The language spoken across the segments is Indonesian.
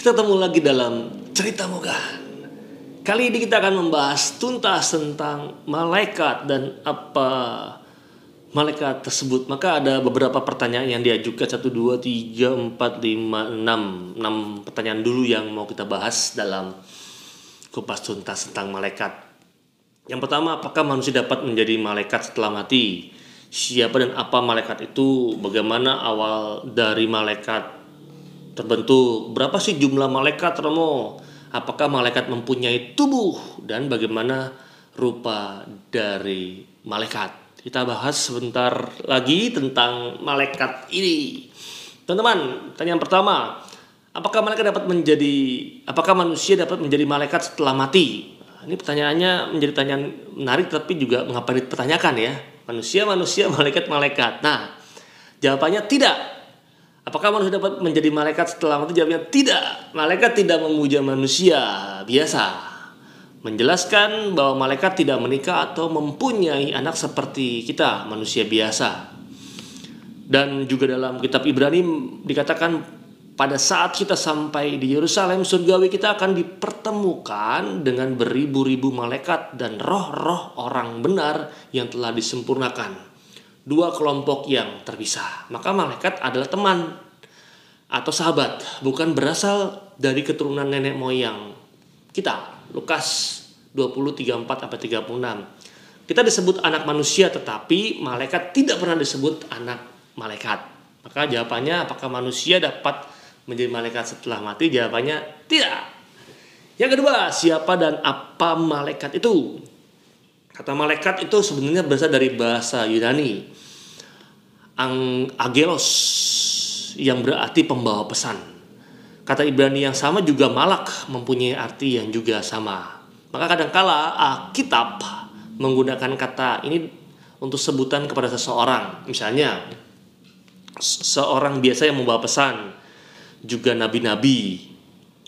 Kita ketemu lagi dalam Cerita Mogan. Kali ini kita akan membahas tuntas tentang malaikat dan apa malaikat tersebut. Maka ada beberapa pertanyaan yang diajukan 1, 2, 3, 4, 5, 6 pertanyaan dulu yang mau kita bahas dalam kupas tuntas tentang malaikat. Yang pertama, apakah manusia dapat menjadi malaikat setelah mati? Siapa dan apa malaikat itu? Bagaimana awal dari malaikat terbentuk? Berapa sih jumlah malaikat, Romo? Apakah malaikat mempunyai tubuh? Dan bagaimana rupa dari malaikat? Kita bahas sebentar lagi tentang malaikat ini. Teman-teman, pertanyaan pertama, apakah manusia dapat menjadi malaikat setelah mati? Ini pertanyaannya menjadi pertanyaan menarik, tapi juga mengapa dipertanyakan ya? Manusia, malaikat. Nah, jawabannya tidak. Apakah manusia dapat menjadi malaikat setelah mati? Jawabnya tidak. Malaikat tidak memuja manusia biasa. Menjelaskan bahwa malaikat tidak menikah atau mempunyai anak seperti kita, manusia biasa. Dan juga dalam kitab Ibrani dikatakan pada saat kita sampai di Yerusalem surgawi, kita akan dipertemukan dengan beribu-ribu malaikat dan roh-roh orang benar yang telah disempurnakan. Dua kelompok yang terpisah. Maka malaikat adalah teman atau sahabat, bukan berasal dari keturunan nenek moyang kita. Lukas 20:34-36. Kita disebut anak manusia, tetapi malaikat tidak pernah disebut anak malaikat. Maka jawabannya, apakah manusia dapat menjadi malaikat setelah mati? Jawabannya tidak. Yang kedua, siapa dan apa malaikat itu? Kata malaikat itu sebenarnya berasal dari bahasa Yunani, angelos, yang berarti pembawa pesan. Kata Ibrani yang sama juga malak, mempunyai arti yang juga sama. Maka kadangkala Alkitab menggunakan kata ini untuk sebutan kepada seseorang. Misalnya, seorang biasa yang membawa pesan, juga nabi-nabi,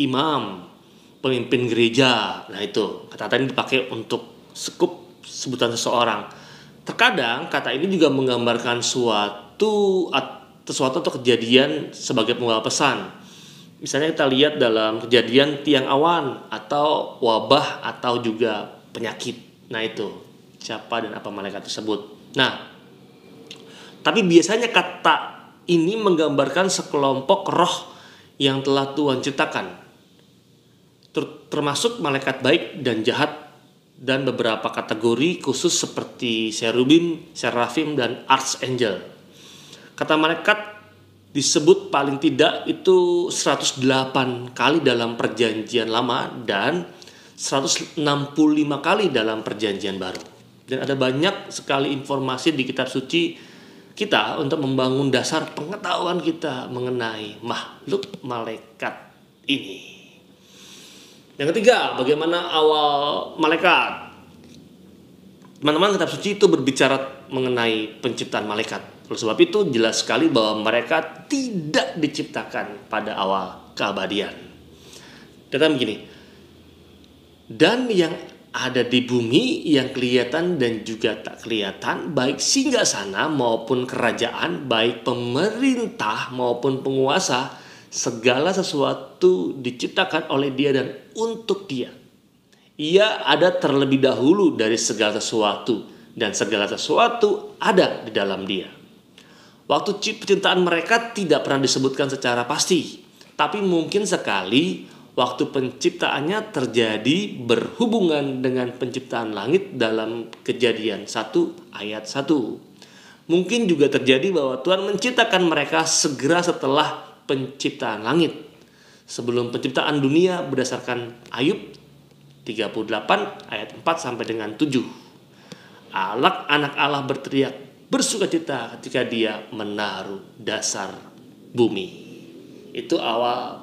imam, pemimpin gereja. Nah itu, kata ini dipakai untuk sebutan seseorang. Terkadang kata ini juga menggambarkan sesuatu atau kejadian sebagai pembawa pesan. Misalnya kita lihat dalam kejadian tiang awan atau wabah atau juga penyakit. Nah itu, siapa dan apa malaikat tersebut. Nah, tapi biasanya kata ini menggambarkan sekelompok roh yang telah Tuhan ciptakan, termasuk malaikat baik dan jahat, dan beberapa kategori khusus seperti cherubim, seraphim, dan archangel. Kata malaikat disebut paling tidak itu 108 kali dalam perjanjian lama dan 165 kali dalam perjanjian baru. Dan ada banyak sekali informasi di kitab suci kita untuk membangun dasar pengetahuan kita mengenai makhluk malaikat ini. Yang ketiga, bagaimana awal malaikat? Teman-teman, kitab suci itu berbicara mengenai penciptaan malaikat. Oleh sebab itu jelas sekali bahwa mereka tidak diciptakan pada awal keabadian. Datang begini. Dan yang ada di bumi yang kelihatan dan juga tak kelihatan, baik singgasana maupun kerajaan, baik pemerintah maupun penguasa, segala sesuatu diciptakan oleh Dia dan untuk Dia. Ia ada terlebih dahulu dari segala sesuatu, dan segala sesuatu ada di dalam Dia. Waktu penciptaan mereka tidak pernah disebutkan secara pasti, tapi mungkin sekali waktu penciptaannya terjadi berhubungan dengan penciptaan langit dalam Kejadian 1 ayat 1. Mungkin juga terjadi bahwa Tuhan menciptakan mereka segera setelah penciptaan langit, sebelum penciptaan dunia berdasarkan Ayub 38 ayat 4 sampai dengan 7. Anak Allah berteriak bersukacita ketika Dia menaruh dasar bumi. Itu awal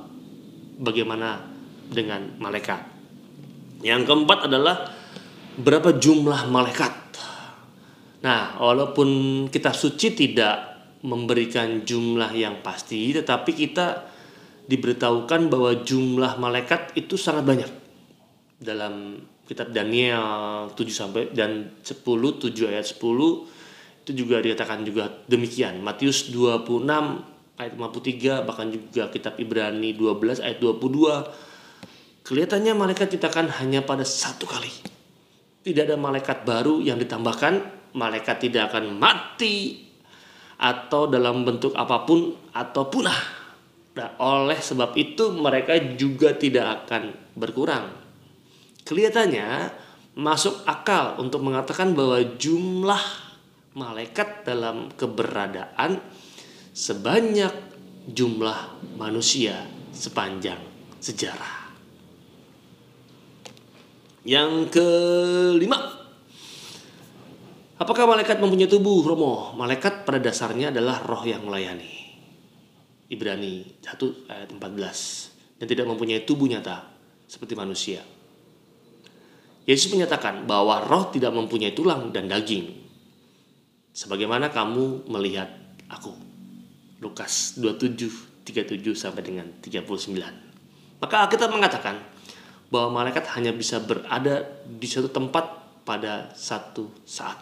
bagaimana dengan malaikat. Yang keempat adalah berapa jumlah malaikat. Nah, walaupun kitab suci tidak memberikan jumlah yang pasti, tetapi kita diberitahukan bahwa jumlah malaikat itu sangat banyak. Dalam kitab Daniel 7 sampai dan 7 ayat 10 itu juga dikatakan juga demikian. Matius 26 ayat 53, bahkan juga kitab Ibrani 12 ayat 22. Kelihatannya malaikat diciptakan hanya pada satu kali. Tidak ada malaikat baru yang ditambahkan. Malaikat tidak akan mati atau dalam bentuk apapun atau punah. Nah, oleh sebab itu mereka juga tidak akan berkurang. Kelihatannya masuk akal untuk mengatakan bahwa jumlah malaikat dalam keberadaan sebanyak jumlah manusia sepanjang sejarah. Yang kelima, apakah malaikat mempunyai tubuh, Romo? Malaikat pada dasarnya adalah roh yang melayani. Ibrani 1 ayat 14. Dan tidak mempunyai tubuh nyata seperti manusia. Yesus menyatakan bahwa roh tidak mempunyai tulang dan daging, sebagaimana kamu melihat aku. Lukas 27, 37 sampai dengan 39. Maka Alkitab mengatakan bahwa malaikat hanya bisa berada di suatu tempat pada satu saat.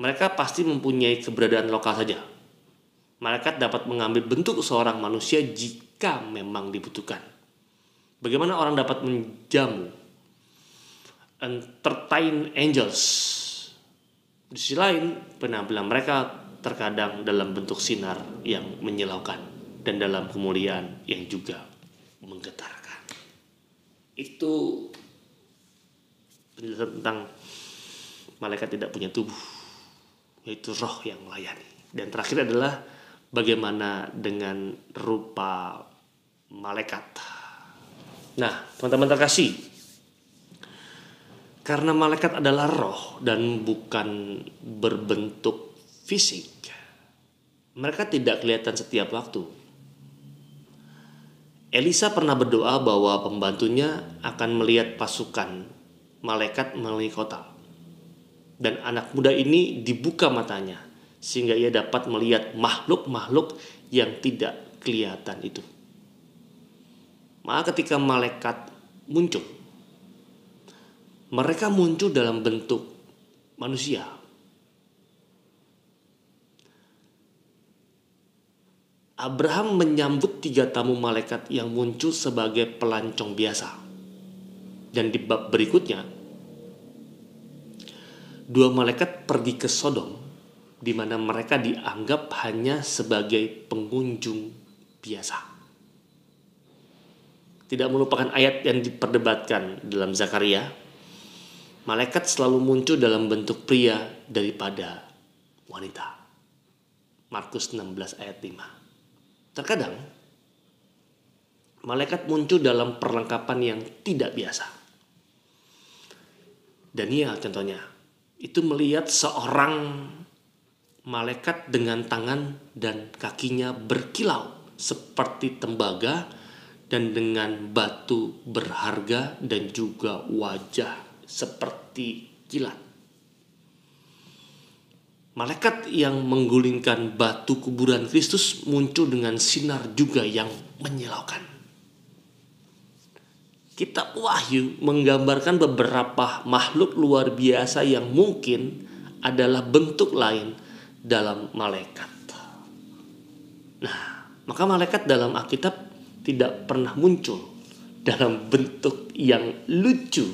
Mereka pasti mempunyai keberadaan lokal saja. Malaikat dapat mengambil bentuk seorang manusia jika memang dibutuhkan. Bagaimana orang dapat menjamu, entertain angels? Di sisi lain, penampilan mereka terkadang dalam bentuk sinar yang menyilaukan dan dalam kemuliaan yang juga menggetarkan. Itu penjelasan tentang malaikat tidak punya tubuh, yaitu roh yang melayani. Dan terakhir adalah bagaimana dengan rupa malaikat. Nah, teman-teman terkasih, karena malaikat adalah roh dan bukan berbentuk fisik, mereka tidak kelihatan setiap waktu. Elisa pernah berdoa bahwa pembantunya akan melihat pasukan malaikat melalui kota. Dan anak muda ini dibuka matanya sehingga ia dapat melihat makhluk-makhluk yang tidak kelihatan itu. Maka ketika malaikat muncul, mereka muncul dalam bentuk manusia. Abraham menyambut 3 tamu malaikat yang muncul sebagai pelancong biasa. Dan di bab berikutnya, 2 malaikat pergi ke Sodom, di mana mereka dianggap hanya sebagai pengunjung biasa. Tidak melupakan ayat yang diperdebatkan dalam Zakaria, malaikat selalu muncul dalam bentuk pria daripada wanita. Markus 16 ayat 5. Terkadang malaikat muncul dalam perlengkapan yang tidak biasa. Daniel contohnya, itu melihat seorang malaikat dengan tangan dan kakinya berkilau seperti tembaga dan dengan batu berharga dan juga wajah seperti kilat. Malaikat yang menggulingkan batu kuburan Kristus muncul dengan sinar juga yang menyilaukan. Kitab Wahyu menggambarkan beberapa makhluk luar biasa yang mungkin adalah bentuk lain dalam malaikat. Nah, maka malaikat dalam Alkitab tidak pernah muncul dalam bentuk yang lucu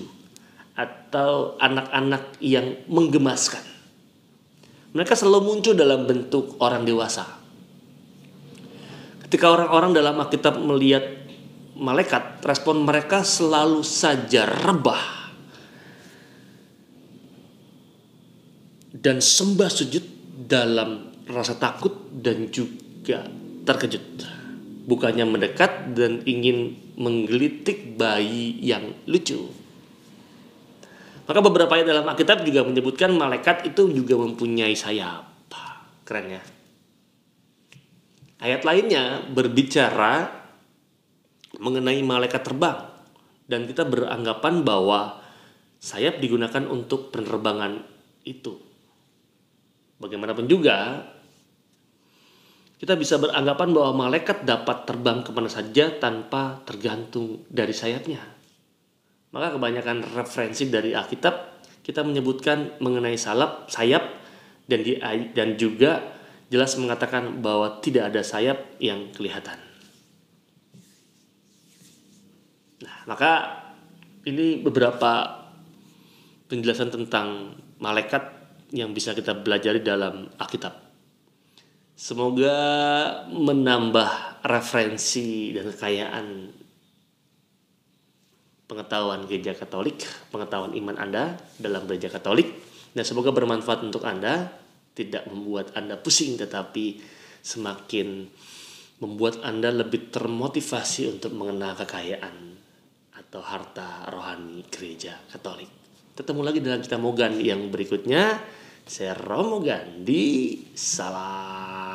atau anak-anak yang menggemaskan. Mereka selalu muncul dalam bentuk orang dewasa. Ketika orang-orang dalam Alkitab melihat malaikat, respon mereka selalu saja rebah dan sembah sujud dalam rasa takut dan juga terkejut. Bukannya mendekat dan ingin menggelitik bayi yang lucu. Maka beberapa ayat dalam Alkitab juga menyebutkan malaikat itu juga mempunyai sayap. Keren ya. Ayat lainnya berbicara mengenai malaikat terbang. Dan kita beranggapan bahwa sayap digunakan untuk penerbangan itu. Bagaimanapun juga, kita bisa beranggapan bahwa malaikat dapat terbang kemana saja tanpa tergantung dari sayapnya. Maka kebanyakan referensi dari Alkitab kita menyebutkan mengenai sayap dan juga jelas mengatakan bahwa tidak ada sayap yang kelihatan. Nah, maka ini beberapa penjelasan tentang malaikat yang bisa kita pelajari dalam Alkitab. Semoga menambah referensi dan kekayaan pengetahuan Gereja Katolik, pengetahuan iman Anda dalam Gereja Katolik, dan semoga bermanfaat untuk Anda, tidak membuat Anda pusing tetapi semakin membuat Anda lebih termotivasi untuk mengenal kekayaan atau harta rohani Gereja Katolik. Ketemu lagi dalam Cerita Mogan yang berikutnya. Saya Romo Gandhi, salam.